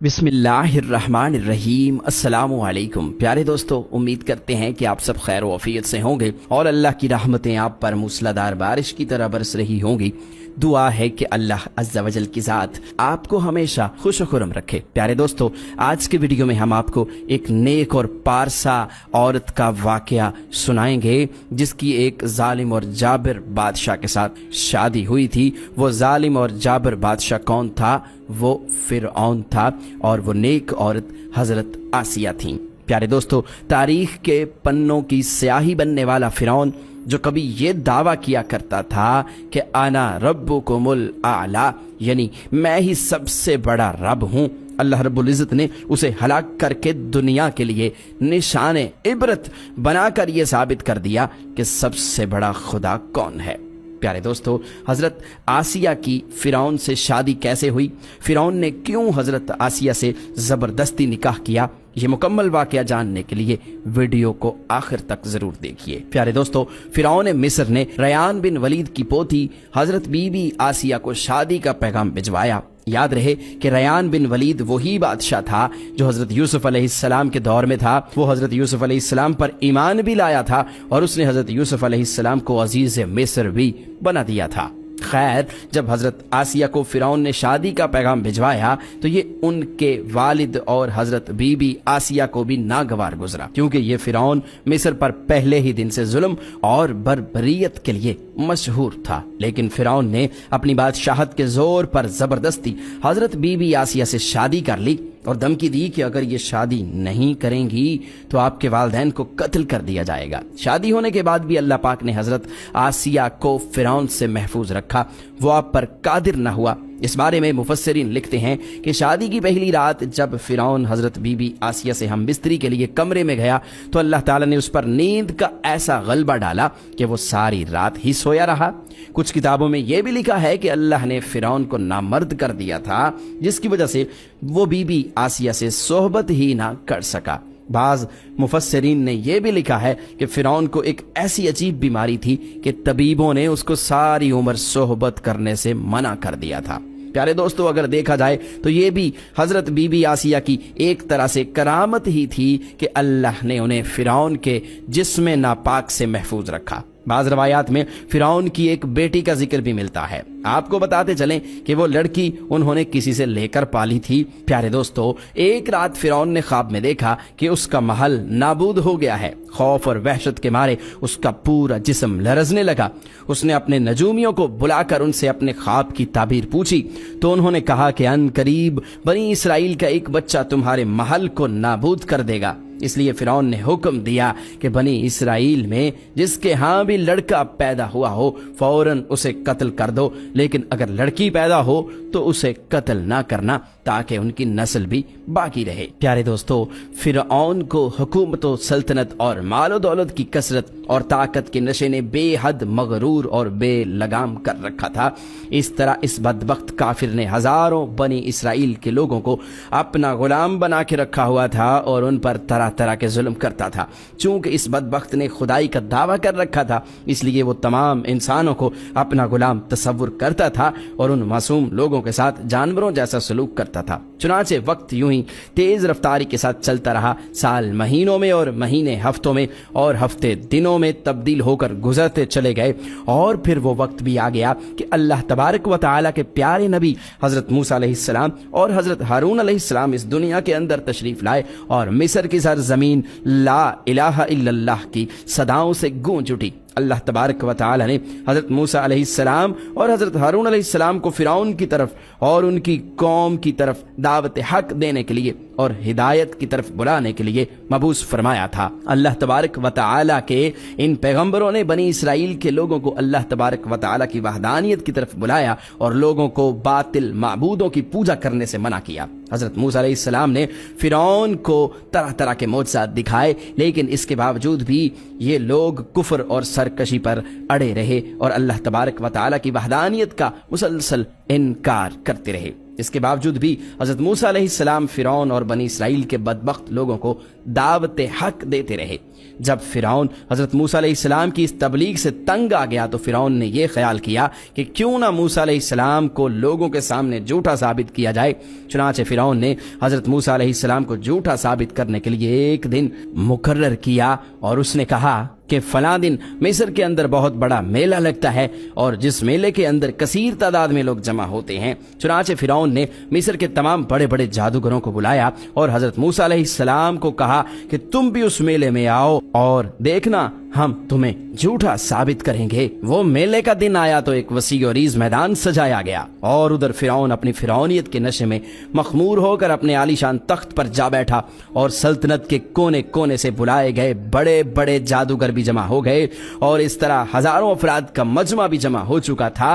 बिस्मिल्लाहिर्रहमानिर्रहीम। अस्सलामु अलैकुम। प्यारे दोस्तों, उम्मीद करते हैं कि आप सब खैर व आफियत से होंगे और अल्लाह की रहमतें आप पर मूसलाधार बारिश की तरह बरस रही होंगी। दुआ है कि अल्लाह अज़्ज़ा वजल की ज़ात आपको हमेशा खुश खुरम रखे। प्यारे दोस्तों, आज के वीडियो में हम आपको एक नेक और पारसा औरत का वाकया सुनाएंगे जिसकी एक जालिम और जाबिर बादशाह के साथ शादी हुई थी। वो जालिम और जाबिर बादशाह कौन था? वो फिरऔन था और वो नेक औरत हजरत आसिया थी। प्यारे दोस्तों, तारीख के पन्नों की स्याही बनने वाला फिरऔन जो कभी ये दावा किया करता था कि आना रब्बुकुमुल आला, यानी मैं ही सबसे बड़ा रब हूँ, अल्लाह रब्बुल इज़्ज़त ने उसे हलाक करके दुनिया के लिए निशाने इबरत बनाकर ये साबित कर दिया कि सबसे बड़ा खुदा कौन है। प्यारे दोस्तों, हज़रत आसिया की फ़िरौन से शादी कैसे हुई, फ़िरौन ने क्यों हज़रत आसिया से ज़बरदस्ती निकाह किया, ये मुकम्मल वाक़या जानने के लिए वीडियो को आखिर तक ज़रूर देखिए। प्यारे दोस्तों, फ़िरौन मिस्र ने रयान बिन वलीद की पोती हज़रत बीबी आसिया को शादी का पैगाम भिजवाया। याद रहे कि रयान बिन वलीद वही बादशाह था जो हज़रत यूसुफ अलैहिस्सलाम के दौर में था। वो हज़रत यूसुफ अलैहिस्सलाम पर ईमान भी लाया था और उसने हज़रत यूसुफ अलैहिस्सलाम को अजीज़ मिस्र भी बना दिया था। खैर, जब हज़रत आसिया को फ़िरौन ने शादी का पैगाम भिजवाया तो ये उनके वालिद और हज़रत बीबी आसिया को भी नागवार गुजरा, क्योंकि ये फ़िरौन मिस्र पर पहले ही दिन से जुल्म और बर्बरियत के लिए मशहूर था। लेकिन फ़िरौन ने अपनी बादशाहत के जोर पर ज़बरदस्ती हज़रत बीबी आसिया से शादी कर ली और धमकी दी कि अगर ये शादी नहीं करेंगी तो आपके वालिदैन को कत्ल कर दिया जाएगा। शादी होने के बाद भी अल्लाह पाक ने हज़रत आसिया को फ़िरौन से महफूज रखा, वो आप पर कादिर न हुआ। इस बारे में मुफस्सिरीन लिखते हैं कि शादी की पहली रात जब फ़िरौन हज़रत बीबी आसिया से हम बिस्तरी के लिए कमरे में गया तो अल्लाह ताला ने उस पर नींद का ऐसा गलबा डाला कि वो सारी रात ही सोया रहा। कुछ किताबों में यह भी लिखा है कि अल्लाह ने फ़िरौन को नामर्द कर दिया था, जिसकी वजह से वो बीबी आसिया से सोहबत ही ना कर सका। बाज़ मुफस्सिरीन ने यह भी लिखा है कि फ़िरौन को एक ऐसी अजीब बीमारी थी कि तबीबों ने उसको सारी उम्र सोहबत करने से मना कर दिया था। प्यारे दोस्तों, अगर देखा जाए तो ये भी हज़रत बीबी आसिया की एक तरह से करामत ही थी कि अल्लाह ने उन्हें फ़िरौन के जिस्म नापाक से महफूज रखा। बाज़ रवायात में फ़िरौन की एक बेटी का जिक्र भी मिलता है। आपको बताते चलें कि वो लड़की उन्होंने किसी से लेकर पाली थी। प्यारे दोस्तों, एक रात फ़िरौन ने ख्वाब में देखा कि उसका महल नाबूद हो गया है। खौफ और वहशत के मारे उसका पूरा जिस्म लरजने लगा। उसने अपने नजूमियों को बुलाकर उनसे अपने ख्वाब की ताबीर पूछी तो उन्होंने कहा कि अन करीब बनी इसराइल का एक बच्चा तुम्हारे महल को नाबूद कर देगा। इसलिए फ़िरौन ने हुक्म दिया कि बनी इसराइल में जिसके यहाँ भी लड़का पैदा हुआ हो फौरन उसे कत्ल कर दो, लेकिन अगर लड़की पैदा हो तो उसे कत्ल ना करना ताकि उनकी नस्ल भी बाकी रहे। प्यारे दोस्तों, फ़िरऔन को हुकूमत व सल्तनत और मालो दौलत की कसरत और ताकत के नशे ने बेहद मगरूर और बेलगाम कर रखा था। इस तरह इस बदबख्त काफिर ने हजारों बनी इसराइल के लोगों को अपना गुलाम बना के रखा हुआ था और उन पर तरह तरह के जुल्म करता था। चूंकि इस बदबख्त ने खुदाई का दावा कर रखा था, इसलिए वो तमाम इंसानों को अपना गुलाम तसव्वुर करता था और उन मासूम लोगों के साथ जानवरों जैसा सलूक करता था। चुनाचे वक्त यूं ही तेज रफ्तारी के साथ चलता रहा। साल महीनों में और महीने हफ्तों में और हफ्ते दिनों में तब्दील होकर गुजरते चले गए और फिर वो वक्त भी आ गया कि अल्लाह तबारक व तआला के प्यारे नबी हज़रत मूसा अलैहिस्सलाम और हज़रत हारून अलैहिस्सलाम इस दुनिया के अंदर तशरीफ लाए और मिस्र की सरज़मीन ला इलाहा इल्लल्लाह की सदाओं से गूंज उठी। अल्लाह तबारक व तआला ने हज़रत मूसा अलैहिस्सलाम और हज़रत हारून अलैहिस्सलाम को फ़िरौन की तरफ और उनकी कौम की तरफ दावत हक देने के लिए और हिदायत की तरफ बुलाने के लिए मबूस फरमाया था। अल्लाह तबारक व तआला के इन पैगंबरों ने बनी इसराइल के लोगों को अल्लाह तबारक व तआला की वहदानियत की तरफ बुलाया और लोगों को बातिल माबूदों की पूजा करने से मना किया। हज़रत मूसा अलैहिस्सलाम ने फ़िरौन को तरह तरह के मोजज़ात दिखाए, लेकिन इसके बावजूद भी ये लोग कुफ्र और सरकशी पर अड़े रहे और अल्लाह तबारक व तआला की वहदानियत का मुसलसल इनकार करते रहे। इसके बावजूद भी हजरत मूसा अलैहिस्सलाम फिरौन और बनी इसराइल के बदबख्त लोगों को दावत हक देते रहे। जब फिरौन हजरत मूसा अलैहिस्सलाम की इस तबलीग से तंग आ गया तो फिरौन ने यह ख्याल किया कि क्यों ना मूसा अलैहिस्सलाम को लोगों के सामने झूठा साबित किया जाए। चुनांचे फिरौन ने हजरत मूसा अलैहिस्सलाम को झूठा साबित करने के लिए एक दिन मुकर्रर किया और उसने कहा कि फलां दिन मिस्र के अंदर बहुत बड़ा मेला लगता है और जिस मेले के अंदर कसीर तादाद में लोग जमा होते हैं। चुनांचे फिरौन ने मिस्र के तमाम बड़े बड़े जादूगरों को बुलाया और हजरत मूसा अलैहिस्सलाम को कहा कि तुम भी उस मेले में आओ और देखना हम तुम्हें झूठा साबित करेंगे। वो मेले का दिन आया तो एक वसी और ईज मैदान सजाया गया और उधर फिरौन अपनी फिरौनियत के नशे में मखमूर होकर अपने आलीशान तख्त पर जा बैठा और सल्तनत के कोने कोने से बुलाए गए बड़े बड़े जादूगर भी जमा हो गए और इस तरह हजारों अफराद का मजमा भी जमा हो चुका था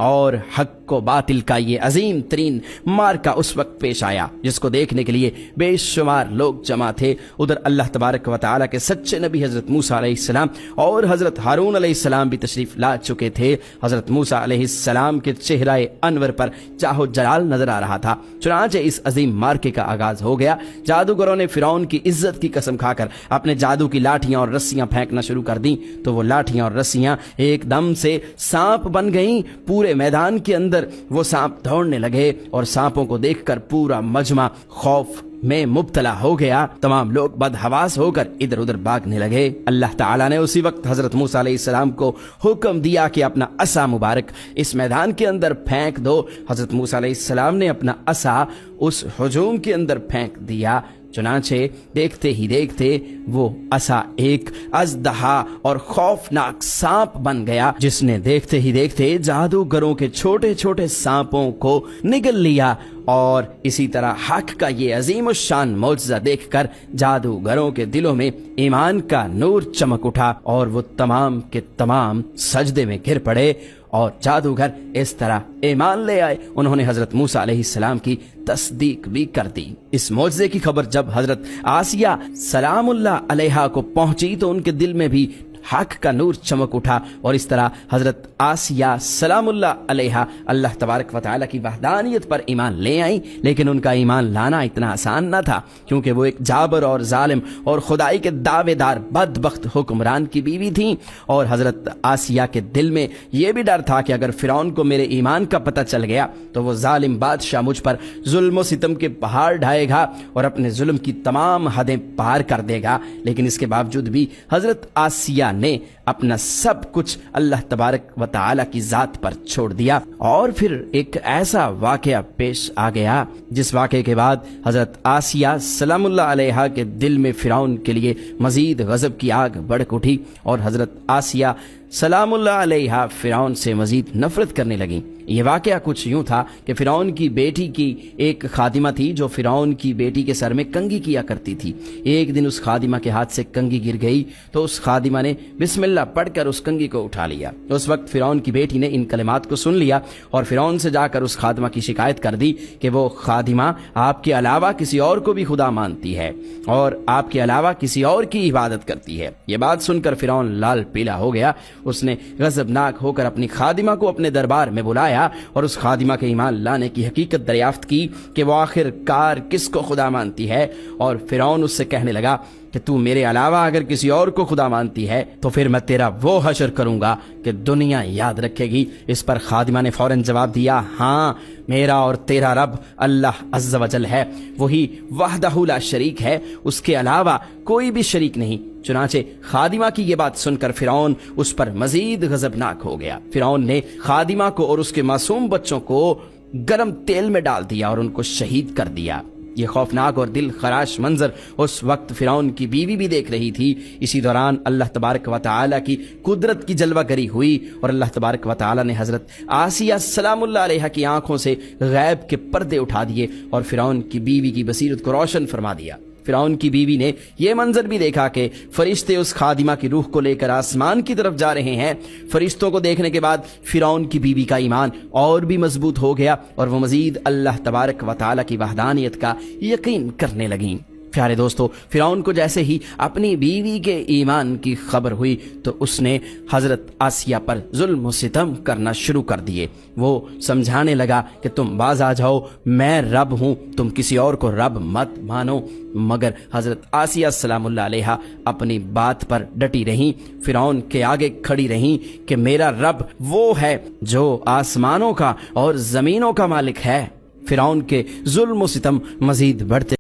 और हक को बातिल का ये अजीम तरीन मार्का उस वक्त पेश आया जिसको देखने के लिए बेशुमार लोग जमा थे। उधर अल्लाह तबारक व तआला के सच्चे नबी हजरत मूसा अलैहिस्सलाम और हजरत हारून अलैहिस्सलाम भी तशरीफ ला चुके थे। हजरत मूसा अलैहिस्सलाम के चेहरा अनवर पर चाहो जलाल नजर आ रहा था। चुनांचे इस अजीम मार्के का आगाज हो गया। जादूगरों ने फिरौन की इज्जत की कसम खाकर अपने जादू की लाठियां और रस्सियां फेंकना शुरू कर दी तो वो लाठियां और रस्सियां एकदम से सांप बन गईं। पूरे मैदान के अंदर वो सांप दौड़ने लगे और सांपों को देखकर पूरा मजमा खौफ में मुब्तला हो गया। तमाम लोग बदहवास होकर इधर उधर भागने लगे। अल्लाह ताला ने उसी वक्त हजरत मूसा अलैहिस्सलाम को हुक्म दिया कि अपना असा मुबारक इस मैदान के अंदर फेंक दो। हजरत मूसा अलैहिस्सलाम ने अपना असा उस हुजूम के अंदर फेंक दिया। चुनांचे देखते ही देखते वो असा एक अजदहा और खौफनाक सांप बन गया जिसने देखते ही देखते जादूगरों के छोटे छोटे सांपों को निगल लिया। और इसी तरह हक का ये अजीम शान मौजज़ा देखकर जादूगरों के दिलों में ईमान का नूर चमक उठा और वो तमाम के तमाम सजदे में गिर पड़े और जादूगर इस तरह ईमान ले आए। उन्होंने हजरत मूसा अलैहिस्सलाम की तस्दीक भी कर दी। इस मौजज़े की खबर जब हजरत आसिया सलामुल्लाह अलैहा को पहुंची तो उनके दिल में भी हक का नूर चमक उठा और इस तरह हजरत आसिया सलामुल्लाह अलैहा अल्लाह तबारक व तआला की वहदानियत पर ईमान ले आई। लेकिन उनका ईमान लाना इतना आसान न था क्योंकि वो एक जाबर और जालिम और खुदाई के दावेदार बदबख्त हुक्मरान की बीवी थी और हजरत आसिया के दिल में ये भी डर था कि अगर फिरौन को मेरे ईमान का पता चल गया तो वो जालिम बादशाह मुझ पर जुल्म सितम के पहाड़ ढाएगा और अपने जुल्म की तमाम हदें पार कर देगा। लेकिन इसके बावजूद भी हजरत आसिया ने अपना सब कुछ अल्लाह तबारक व तआला की जात पर छोड़ दिया। और फिर एक ऐसा वाकया पेश आ गया जिस वाकये के बाद हजरत आसिया सलामुल्लाह अलैहा के दिल में फिरौन के लिए मजीद गजब की आग भड़क उठी और हजरत आसिया सलामुल्लाह अलैहा फिरौन से मजीद नफरत करने लगी। ये वाकया कुछ यूं था कि फिरौन की बेटी की एक खादिमा थी जो फिरौन की बेटी के सर में कंघी किया करती थी। एक दिन उस खादिमा के हाथ से कंघी गिर गई तो उस खादिमा ने बिस्मिल्लाह पढ़कर उस कंघी को उठा लिया। उस वक्त फिरौन की बेटी ने इन कलिमात को सुन लिया और फिरौन से जाकर उस खादिमा की शिकायत कर दी कि वो खादिमा आपके अलावा किसी और को भी खुदा मानती है और आपके अलावा किसी और की इबादत करती है। ये बात सुनकर फिरौन लाल पीला हो गया। उसने गजबनाक होकर अपनी खादिमा को अपने दरबार में बुलाया और उस खादिमा के ईमान लाने की हकीकत दरियाफ्त की कि वो आखिरकार किसको खुदा मानती है। और फिरौन उससे कहने लगा कि तू मेरे अलावा अगर किसी और को खुदा मानती है तो फिर मैं तेरा वो हशर करूंगा कि दुनिया याद रखेगी। इस पर खादिमा ने फौरन जवाब दिया, हाँ मेरा और तेरा रब अल्लाह अज़्ज़ व जल है, वही वहदहु ला शरीक है, उसके अलावा कोई भी शरीक नहीं। चुनाचे खादिमा की ये बात सुनकर फिरौन उस पर मजीद गजबनाक हो गया। फिरौन ने खादिमा को और उसके मासूम बच्चों को गर्म तेल में डाल दिया और उनको शहीद कर दिया। ये खौफनाक और दिल खराश मंजर उस वक्त फिरौन की बीवी भी देख रही थी। इसी दौरान अल्लाह तबारक व तआला की कुदरत की जलवागरी हुई और अल्लाह तबारक व तआला ने हजरत आसिया सलामुल्लाह अलैहा की आंखों से गैब के पर्दे उठा दिए और फिरौन की बीवी की बसीरत को रोशन फरमा दिया। फिरौन की बीवी ने यह मंजर भी देखा कि फरिश्ते उस खादिमा की रूह को लेकर आसमान की तरफ जा रहे हैं। फरिश्तों को देखने के बाद फिरौन की बीवी का ईमान और भी मजबूत हो गया और वो मजीद अल्लाह तबारक व तआला की वहदानियत का यकीन करने लगी। प्यारे दोस्तों, फिरौन को जैसे ही अपनी बीवी के ईमान की खबर हुई तो उसने हज़रत आसिया पर जुल्म सितम करना शुरू कर दिए। वो समझाने लगा कि तुम बाज आ जाओ, मैं रब हूँ, तुम किसी और को रब मत मानो। मगर हज़रत आसिया सलामुल्लाह अलैहा अपनी बात पर डटी रहीं, फिरौन के आगे खड़ी रहीं कि मेरा रब वो है जो आसमानों का और ज़मीनों का मालिक है। फिरौन के जुल्म सितम मज़ीद बढ़ते